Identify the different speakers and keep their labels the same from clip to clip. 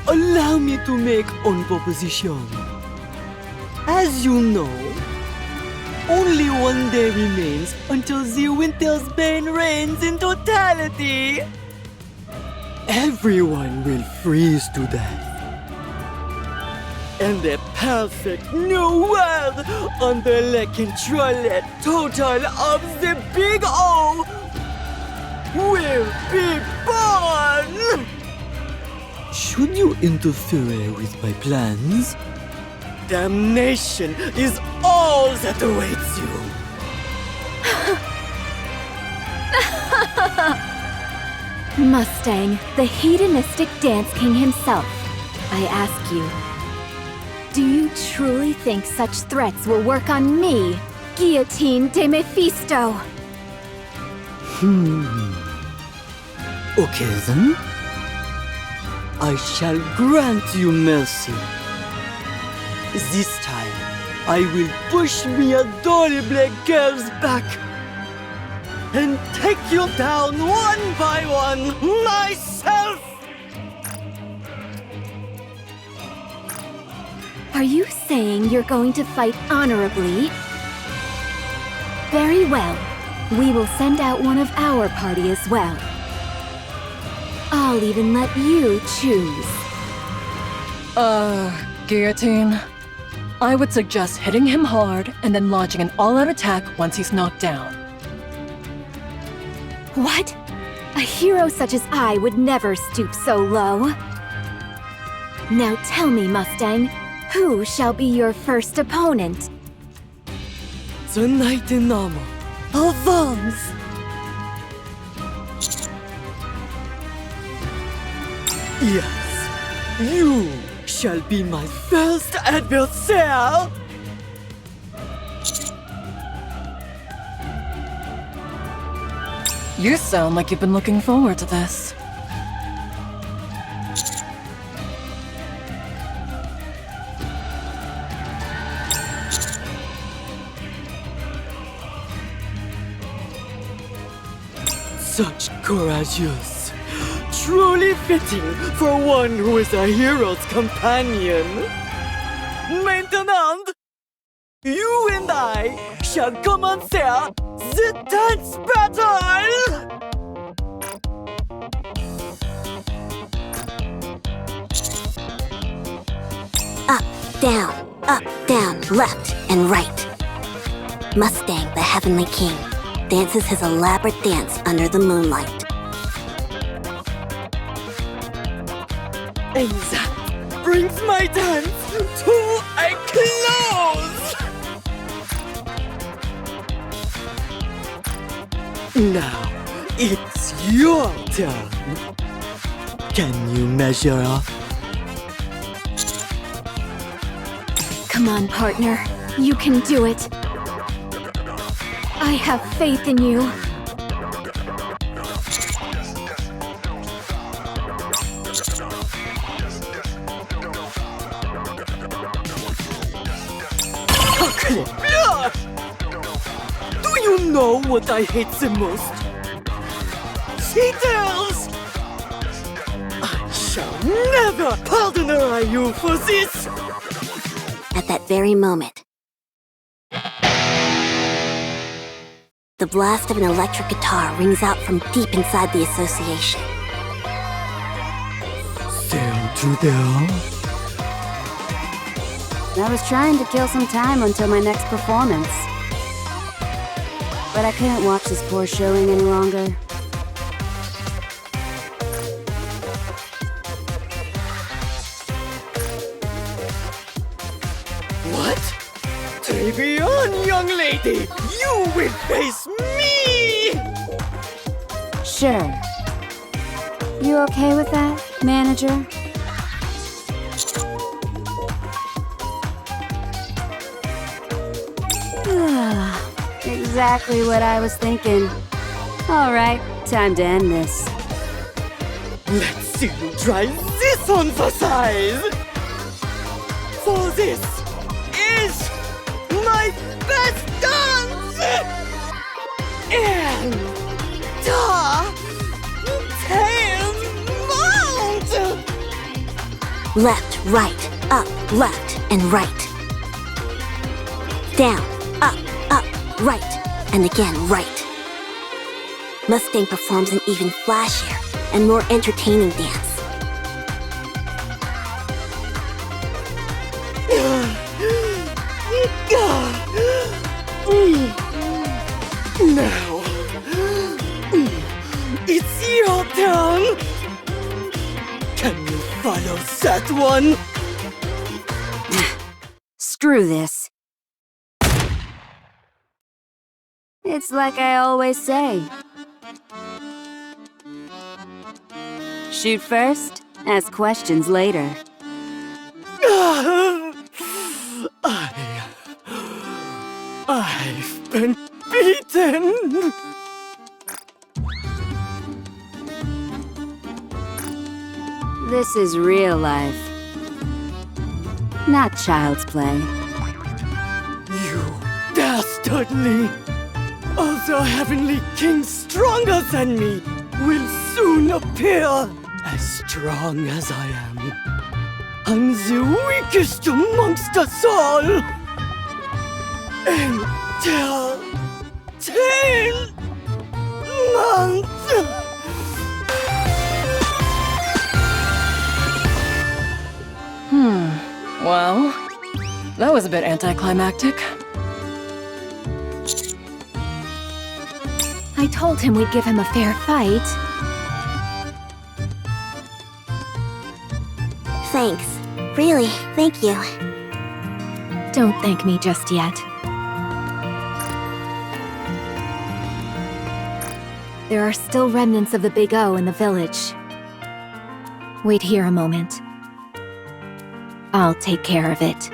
Speaker 1: allow me to make one proposition. As you know, only one day remains until the winter's bane reigns in totality. Everyone will freeze to death. And the perfect new world under the control and total of the Big O will be born! Should you interfere with my plans, damnation is all that awaits you.
Speaker 2: Mustang, the hedonistic dance king himself, I ask you, do you truly think such threats will work on me, Guillotine de Mephisto?
Speaker 1: Okay then. I shall grant you mercy. This time, I will push me adorable girls back and take you down one by one myself!
Speaker 2: Are you saying you're going to fight honorably? Very well. We will send out one of our party as well. I'll even let you choose.
Speaker 3: Guillotine. I would suggest hitting him hard and then launching an all-out attack once he's knocked down.
Speaker 2: What? A hero such as I would never stoop so low. Now tell me, Mustang, who shall be your first opponent?
Speaker 1: The knight in armor, avance! Yes, you shall be my first adversary!
Speaker 3: You sound like you've been looking forward to this.
Speaker 1: Such courageous, truly fitting for one who is a hero's companion. Maintenant, you and I shall commencer the dance battle!
Speaker 4: Up, down, left, and right. Mustang, the Heavenly King, dances his elaborate dance under the moonlight.
Speaker 1: And that brings my dance to a close! Now, it's your turn. Can you measure up?
Speaker 2: Come on, partner. You can do it. I have faith in you.
Speaker 1: Do you know what I hate the most? Cheaters! I shall never pardon you for this!
Speaker 4: At that very moment, the blast of an electric guitar rings out from deep inside the association.
Speaker 1: Sail to there.
Speaker 5: I was trying to kill some time until my next performance. But I couldn't watch this poor showing any longer.
Speaker 1: What? Take on, young lady! You will face me!
Speaker 5: Sure. You okay with that, manager? Exactly what I was thinking. All right, time to end this.
Speaker 1: Let's see you try this on for size! For this is my best dance! And the tail mount!
Speaker 4: Left, right, up, left, and right. Down, up, right, and again right. Mustang performs an even flashier and more entertaining dance.
Speaker 1: Now, it's your turn. Can you follow that one?
Speaker 5: Screw this. It's like I always say. Shoot first, ask questions later.
Speaker 1: I've been beaten.
Speaker 5: This is real life. Not child's play.
Speaker 1: You dastardly! Other heavenly kings stronger than me will soon appear. As strong as I am, I'm the weakest amongst us all. Entertainment.
Speaker 3: Well, that was a bit anticlimactic.
Speaker 2: I told him we'd give him a fair fight.
Speaker 4: Thanks. Really, thank you.
Speaker 2: Don't thank me just yet. There are still remnants of the Big O in the village. Wait here a moment. I'll take care of it.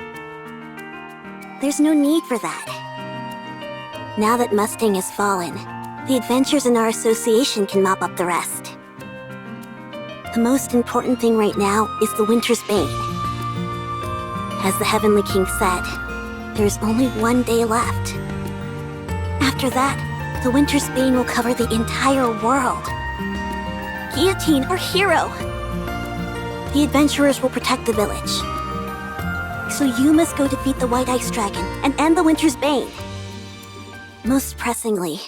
Speaker 4: There's no need for that. Now that Mustang has fallen, the adventures in our association can mop up the rest. The most important thing right now is the Winter's Bane. As the Heavenly King said, there's only one day left. After that, the Winter's Bane will cover the entire world. Guillotine, our hero! The adventurers will protect the village. So you must go defeat the White Ice Dragon and end the Winter's Bane. Most pressingly,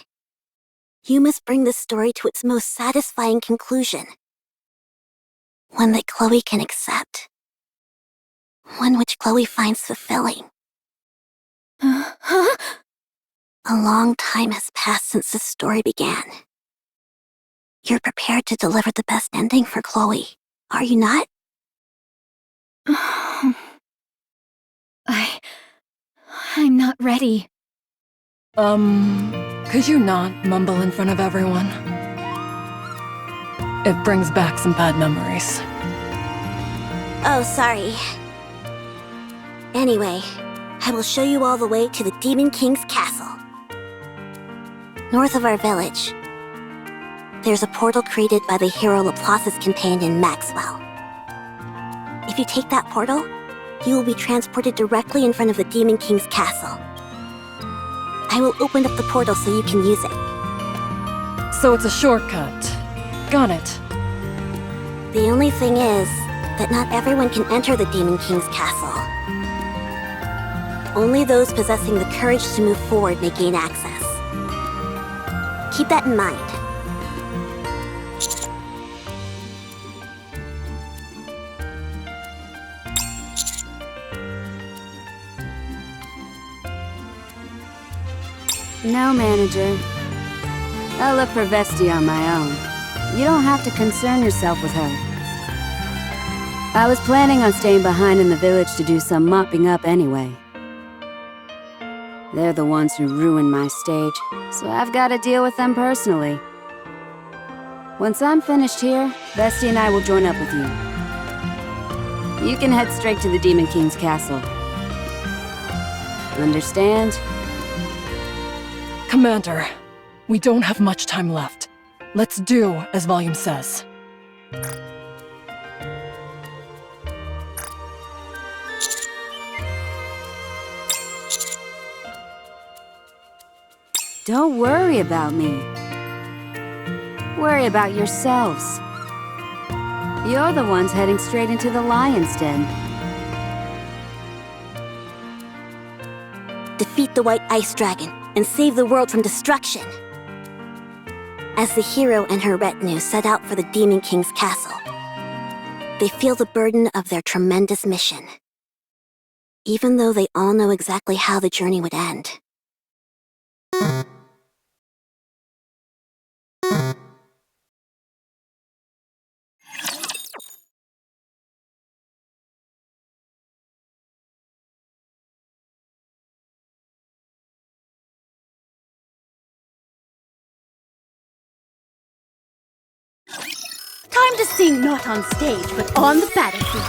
Speaker 4: you must bring this story to its most satisfying conclusion. One that Chloe can accept. One which Chloe finds fulfilling. A long time has passed since this story began. You're prepared to deliver the best ending for Chloe, are you not?
Speaker 2: I'm not ready.
Speaker 3: Could you not mumble in front of everyone? It brings back some bad memories.
Speaker 4: Oh, sorry. Anyway, I will show you all the way to the Demon King's castle. North of our village, there's a portal created by the hero Laplace's companion Maxwell. If you take that portal, you will be transported directly in front of the Demon King's castle. I will open up the portal so you can use it.
Speaker 3: So it's a shortcut. Got it.
Speaker 4: The only thing is that not everyone can enter the Demon King's castle. Only those possessing the courage to move forward may gain access. Keep that in mind.
Speaker 5: No, manager. I'll look for Vesti on my own. You don't have to concern yourself with her. I was planning on staying behind in the village to do some mopping up anyway. They're the ones who ruined my stage, so I've got to deal with them personally. Once I'm finished here, Vesti and I will join up with you. You can head straight to the Demon King's castle. Understand?
Speaker 3: Commander, we don't have much time left. Let's do as Volume says.
Speaker 5: Don't worry about me. Worry about yourselves. You're the ones heading straight into the lion's den.
Speaker 4: Defeat the White Ice Dragon and save the world from destruction. As the hero and her retinue set out for the Demon King's castle, they feel the burden of their tremendous mission, even though they all know exactly how the journey would end.
Speaker 2: Time to sing not on stage, but on the battlefield.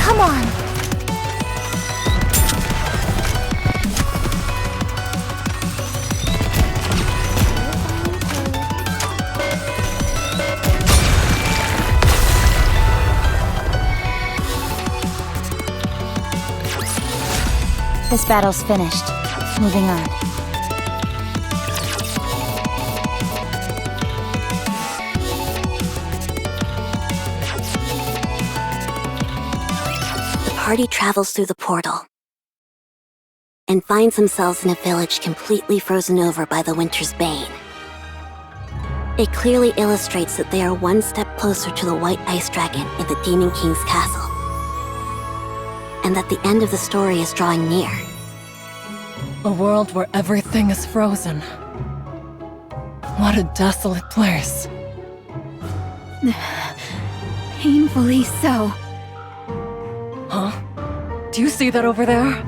Speaker 2: Come on.
Speaker 5: This battle's finished. Moving on.
Speaker 4: The party travels through the portal and finds themselves in a village completely frozen over by the winter's bane. It clearly illustrates that they are one step closer to the White Ice Dragon in the Demon King's castle, and that the end of the story is drawing near.
Speaker 3: A world where everything is frozen. What a desolate place.
Speaker 2: Painfully so.
Speaker 3: Huh? Do you see that over there?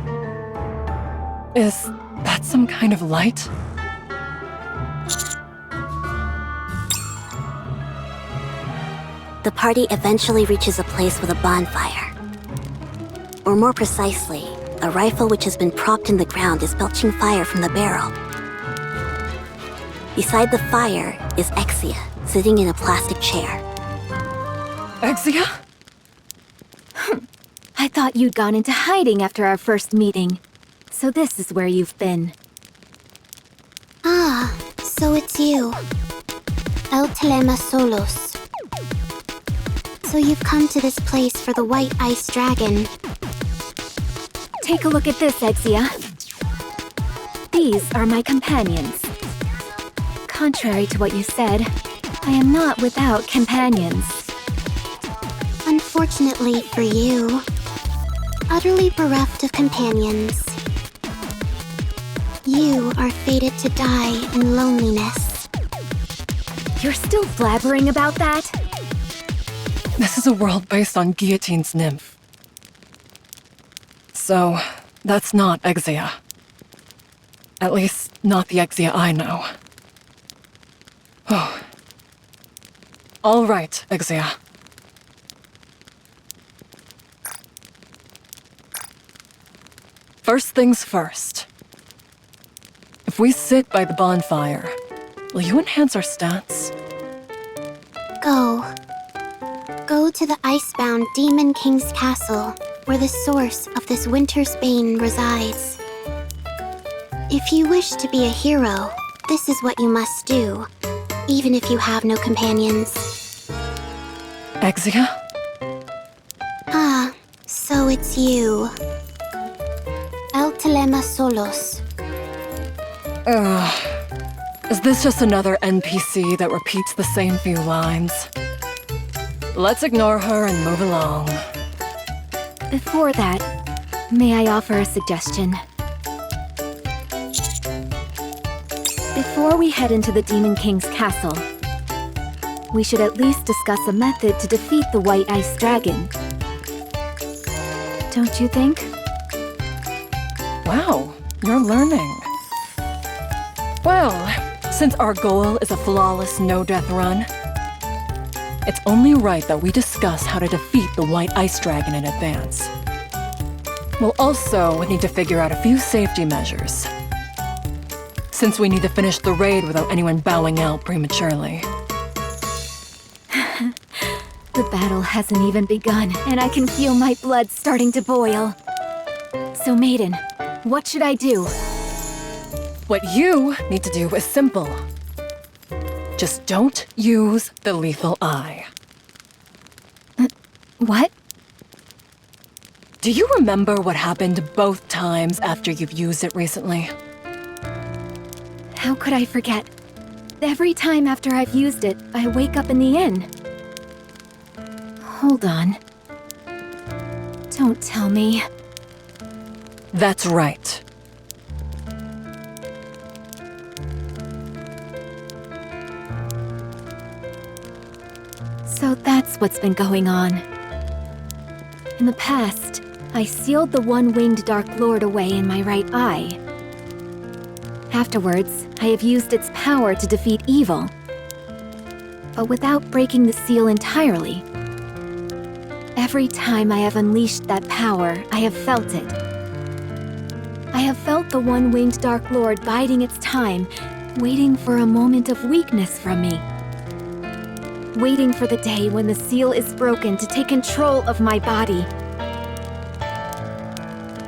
Speaker 3: Is that some kind of light?
Speaker 4: The party eventually reaches a place with a bonfire. Or more precisely, a rifle which has been propped in the ground is belching fire from the barrel. Beside the fire is Exia, sitting in a plastic chair.
Speaker 3: Exia?
Speaker 2: I thought you'd gone into hiding after our first meeting. So this is where you've been.
Speaker 6: Ah, so it's you. El Telema Solos. So you've come to this place for the White Ice Dragon.
Speaker 2: Take a look at this, Exia. These are my companions. Contrary to what you said, I am not without companions.
Speaker 6: Unfortunately for you, utterly bereft of companions. You are fated to die in loneliness.
Speaker 2: You're still blabbering about that?
Speaker 3: This is a world based on Guillotine's nymph. So, that's not Exia. At least, not the Exia I know. Oh. All right, Exia. First things first. If we sit by the bonfire, will you enhance our stats?
Speaker 6: Go. Go to the icebound Demon King's castle, where the source of this winter's bane resides. If you wish to be a hero, this is what you must do, even if you have no companions.
Speaker 3: Exia?
Speaker 6: Ah, so it's you. El Telema Solos.
Speaker 3: Is this just another NPC that repeats the same few lines? Let's ignore her and move along.
Speaker 2: Before that, may I offer a suggestion? Before we head into the Demon King's castle, we should at least discuss a method to defeat the White Ice Dragon. Don't you think?
Speaker 3: Wow, you're learning. Well, since our goal is a flawless no-death run, it's only right that we discuss how to defeat the White Ice Dragon in advance. We'll also need to figure out a few safety measures, since we need to finish the raid without anyone bowing out prematurely.
Speaker 2: The battle hasn't even begun, and I can feel my blood starting to boil. So, Maiden, what should I do?
Speaker 3: What you need to do is simple. Just don't use the lethal eye.
Speaker 2: What?
Speaker 3: Do you remember what happened both times after you've used it recently?
Speaker 2: How could I forget? Every time after I've used it, I wake up in the inn. Hold on. Don't tell me.
Speaker 3: That's right.
Speaker 2: So that's what's been going on. In the past, I sealed the one-winged Dark Lord away in my right eye. Afterwards, I have used its power to defeat evil, but without breaking the seal entirely. Every time I have unleashed that power, I have felt it. I have felt the one-winged Dark Lord biding its time, waiting for a moment of weakness from me. Waiting for the day when the seal is broken to take control of my body.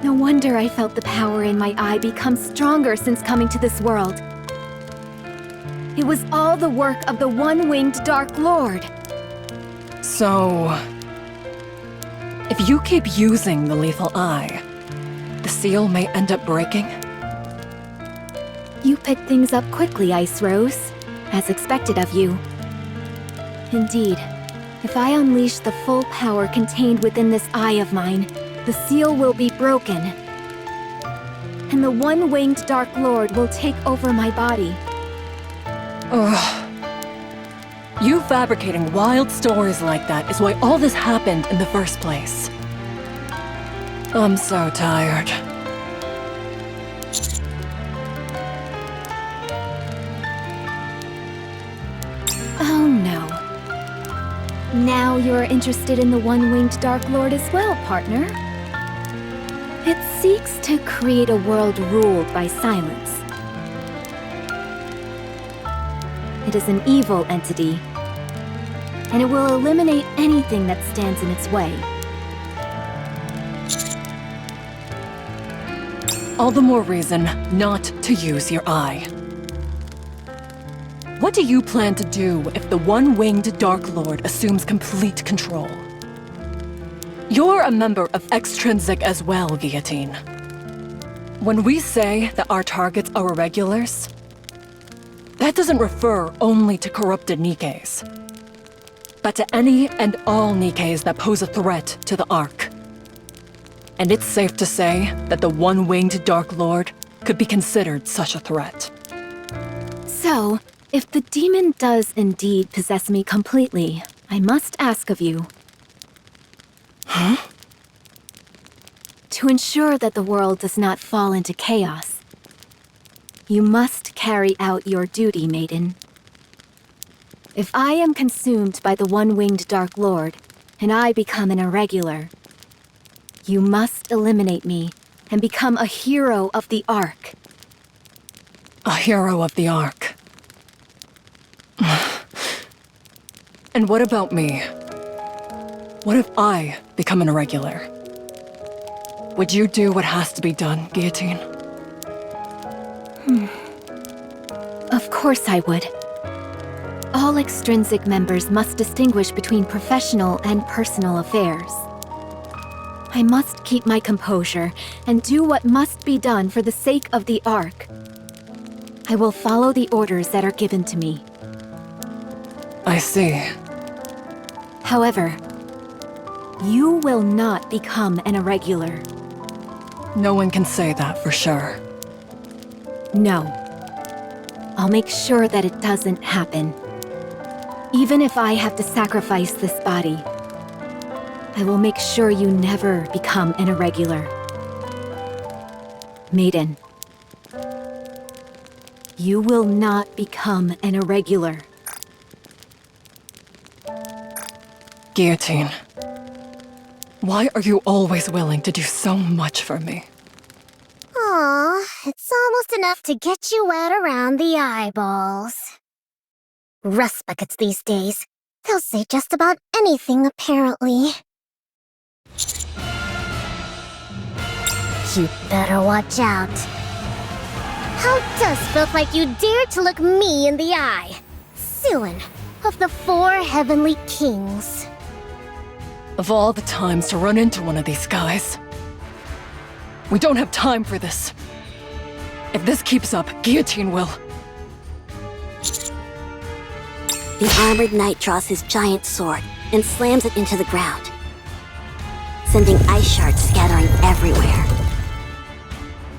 Speaker 2: No wonder I felt the power in my eye become stronger since coming to this world. It was all the work of the one-winged Dark Lord.
Speaker 3: So, if you keep using the lethal eye, the seal may end up breaking?
Speaker 2: You pick things up quickly, Ice Rose, as expected of you. Indeed, if I unleash the full power contained within this eye of mine, the seal will be broken. And the one-winged Dark Lord will take over my body.
Speaker 3: Ugh. You fabricating wild stories like that is why all this happened in the first place. I'm so tired.
Speaker 2: Oh no. Now you're interested in the one-winged Dark Lord as well, partner. It seeks to create a world ruled by silence. It is an evil entity, and it will eliminate anything that stands in its way.
Speaker 3: All the more reason not to use your eye. What do you plan to do if the one-winged Dark Lord assumes complete control? You're a member of Extrinsic as well, Guillotine. When we say that our targets are irregulars, that doesn't refer only to corrupted Nikkes, but to any and all Nikkes that pose a threat to the Ark. And it's safe to say that the one-winged Dark Lord could be considered such a threat.
Speaker 2: So, if the demon does indeed possess me completely, I must ask of you.
Speaker 3: Huh?
Speaker 2: To ensure that the world does not fall into chaos, you must carry out your duty, maiden. If I am consumed by the one-winged Dark Lord, and I become an irregular, you must eliminate me and become a hero of the Ark.
Speaker 3: A hero of the Ark. And what about me? What if I become an irregular? Would you do what has to be done, Guillotine?
Speaker 2: Of course I would. All extrinsic members must distinguish between professional and personal affairs. I must keep my composure and do what must be done for the sake of the Ark. I will follow the orders that are given to me.
Speaker 3: I see.
Speaker 2: However, you will not become an irregular.
Speaker 3: No one can say that for sure.
Speaker 2: No. I'll make sure that it doesn't happen. Even if I have to sacrifice this body, I will make sure you never become an irregular. Maiden, you will not become an irregular.
Speaker 3: Guillotine, why are you always willing to do so much for me?
Speaker 6: Aw, it's almost enough to get you wet around the eyeballs. Rust buckets these days. They'll say just about anything, apparently. You better watch out.
Speaker 7: How does felt like you dared to look me in the eye? Suin of the four heavenly kings.
Speaker 3: Of all the times to run into one of these guys. We don't have time for this. If this keeps up, Guillotine will.
Speaker 4: The armored knight draws his giant sword and slams it into the ground, sending ice shards scattering everywhere.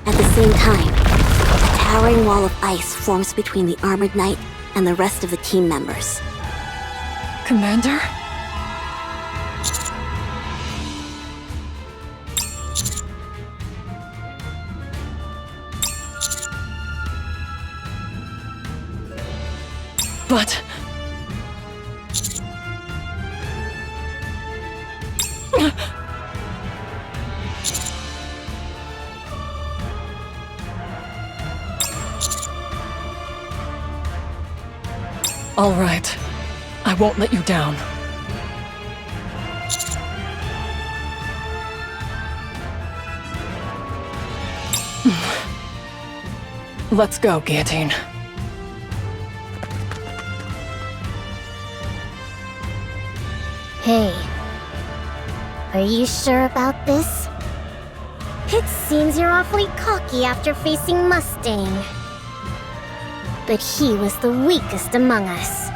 Speaker 4: At the same time, a towering wall of ice forms between the armored knight and the rest of the team members.
Speaker 3: Commander? But... All right. I won't let you down. Let's go, Guillotine.
Speaker 7: Hey, are you sure about this? It seems you're awfully cocky after facing Mustang. But he was the weakest among us.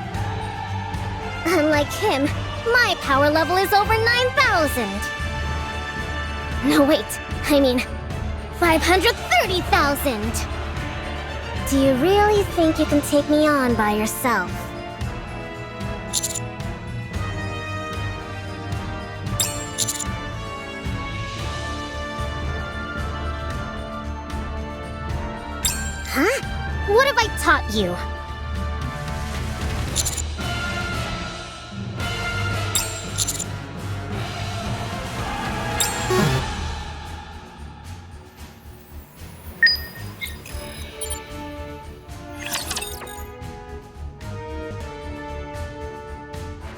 Speaker 7: Unlike him, my power level is over 9,000. No, wait, I mean 530,000. Do you really think you can take me on by yourself? Huh? What have I taught you?